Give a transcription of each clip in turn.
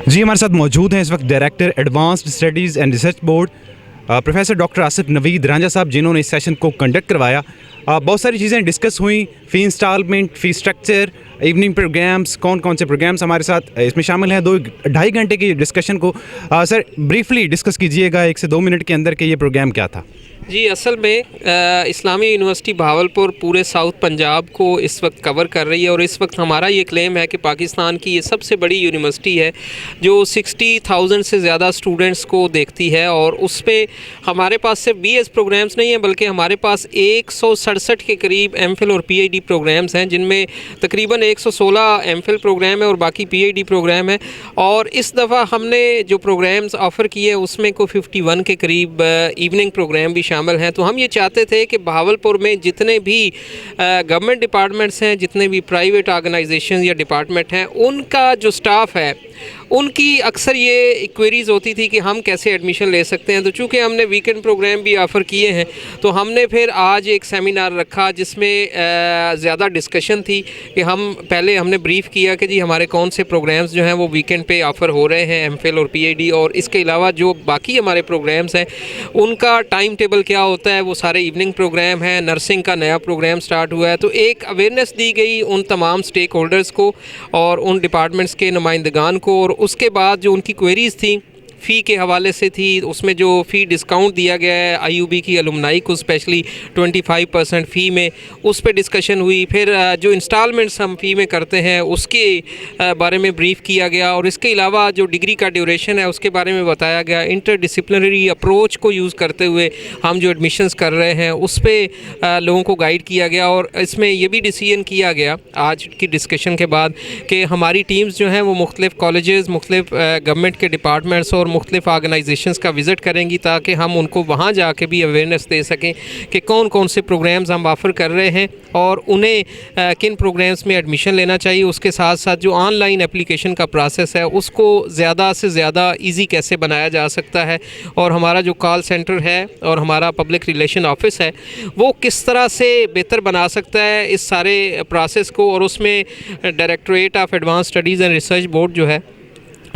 जी हमारे साथ मौजूद हैं इस वक्त director advanced studies and research board professor doctor Asif Naveed Ranjha साहब, जिन्होंने इस सेशन को कंडक्ट करवाया। बहुत सारी चीज़ें डिस्कस हुई, fee instalment, fee structure, evening programmes, कौन कौन से प्रोग्राम्स हमारे साथ इसमें शामिल हैं। 2-2.5 घंटे की डिस्कशन को सर ब्रीफली डिस्कस कीजिएगा 1 से 2 मिनट के अंदर कि ये प्रोग्राम क्या था। जी, असल में इस्लामिया यूनिवर्सिटी भावलपुर पूरे साउथ पंजाब को इस वक्त कवर कर रही है और इस वक्त हमारा ये क्लेम है कि पाकिस्तान की ये सबसे बड़ी यूनिवर्सिटी है जो 60,000 से ज़्यादा स्टूडेंट्स को देखती है। और उस पर हमारे पास सिर्फ BS प्रोग्राम्स नहीं हैं, बल्कि हमारे पास 167 के करीब MPhil और PhD प्रोग्राम्स हैं, जिनमें तकरीबन 116 MPhil प्रोग्राम है और बाकी PhD प्रोग्राम है। और इस दफ़ा हमने जो प्रोग्राम्स ऑफ़र किए उसमें को 51 के करीब इवनिंग प्रोग्राम भी शामिल हैं। तो हम ये चाहते थे कि भावलपुर में जितने भी गवर्नमेंट डिपार्टमेंट्स हैं, जितने भी प्राइवेट ऑर्गेनाइजेशन या डिपार्टमेंट हैं, उनका जो स्टाफ है उनकी अक्सर ये क्वेरीज़ होती थी कि हम कैसे एडमिशन ले सकते हैं। तो चूँकि हमने वीकेंड प्रोग्राम भी ऑफ़र किए हैं, तो हमने फिर आज एक सेमिनार रखा जिसमें ज़्यादा डिस्कशन थी कि हमने ब्रीफ़ किया कि जी हमारे कौन से प्रोग्राम्स जो हैं वो वीकेंड पे ऑफ़र हो रहे हैं, MPhil और PhD, और इसके अलावा जो बाकी हमारे प्रोग्राम्स हैं उनका टाइम टेबल क्या होता है। वो सारे इवनिंग प्रोग्राम हैं, नर्सिंग का नया प्रोग्राम स्टार्ट हुआ है। तो एक अवेयरनेस दी गई उन तमाम स्टेक होल्डर्स को और उन डिपार्टमेंट्स के नुमाइंदगान को। और उसके बाद जो उनकी क्वेरीज़ थी फ़ी के हवाले से थी, उसमें जो फ़ी डिस्काउंट दिया गया है IUB की अलुमनाई को स्पेशली 25% फ़ी में, उस पर डिस्कशन हुई। फिर जो इंस्टॉलमेंट्स हम फ़ी में करते हैं उसके बारे में ब्रीफ़ किया गया। और इसके अलावा जो डिग्री का ड्यूरेशन है उसके बारे में बताया गया। इंटरडिसिप्लिनरी अप्रोच को यूज़ करते हुए हम जो एडमिशन्स कर रहे हैं उस पर लोगों को गाइड किया गया। और इसमें यह भी डिसीजन किया गया आज की डिस्कशन के बाद कि हमारी टीम्स जो हैं वो मुख्तलिफ़ कॉलेजेस, मुख्तलिफ़ गवर्नमेंट के डिपार्टमेंट्स और मुख्तलिफ ऑर्गेनाइजेशंस का विज़िट करेंगी, ताकि हम उनको वहाँ जाके भी अवेयरनेस दे सकें कि कौन कौन से प्रोग्राम्स हम ऑफ़र कर रहे हैं और उन्हें किन प्रोग्राम्स में एडमिशन लेना चाहिए। उसके साथ साथ जो ऑनलाइन एप्लीकेशन का प्रोसेस है उसको ज़्यादा से ज़्यादा ईजी कैसे बनाया जा सकता है, और हमारा जो कॉल सेंटर है और हमारा पब्लिक रिलेशन ऑफिस है वो किस तरह से बेहतर बना सकता है इस सारे प्रोसेस को। और उसमें directorate of advance studies and research board जो है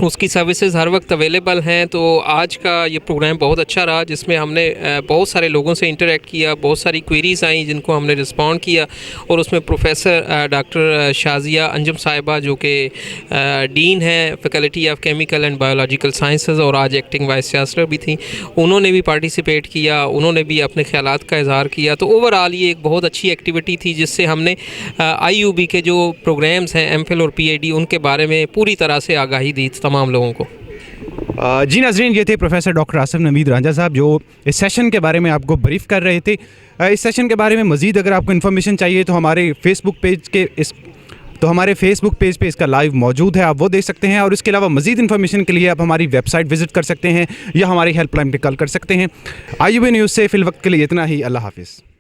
उसकी सर्विसेज हर वक्त अवेलेबल हैं। तो आज का ये प्रोग्राम बहुत अच्छा रहा, जिसमें हमने बहुत सारे लोगों से इंटरेक्ट किया, बहुत सारी क्वेरीज़ आई जिनको हमने रिस्पॉन्ड किया। और उसमें प्रोफेसर डॉक्टर शाजिया अंजुम साहिबा जो कि डीन है faculty of chemical and biological sciences और आज एक्टिंग वाइस चांसलर भी थी, उन्होंने भी पार्टिसिपेट किया, उन्होंने भी अपने ख्यालात का इजहार किया। तो ओवरऑल ये एक बहुत अच्छी एक्टिविटी थी जिससे हमने IUB के जो प्रोग्राम्स हैं MPhil और PhD उनके बारे में पूरी तरह से आगाही दी तमाम लोगों को। जी नाज़रीन, ये थे प्रोफेसर डॉक्टर आसिफ नवीद रांझा साहब जो इस सेशन के बारे में आपको ब्रीफ कर रहे थे। इस सेशन के बारे में मज़ीद अगर आपको इन्फॉर्मेशन चाहिए तो हमारे फेसबुक पेज पे इसका लाइव मौजूद है, आप वो देख सकते हैं। और इसके अलावा मज़ीद इन्फॉर्मेशन के लिए आप हमारी वेबसाइट विज़िट कर सकते हैं या हमारी हेल्पलाइन पर कॉल कर सकते हैं। IUB न्यूज़ से फ़िल वक्त के लिए इतना ही। अल्लाह हाफ़िज़।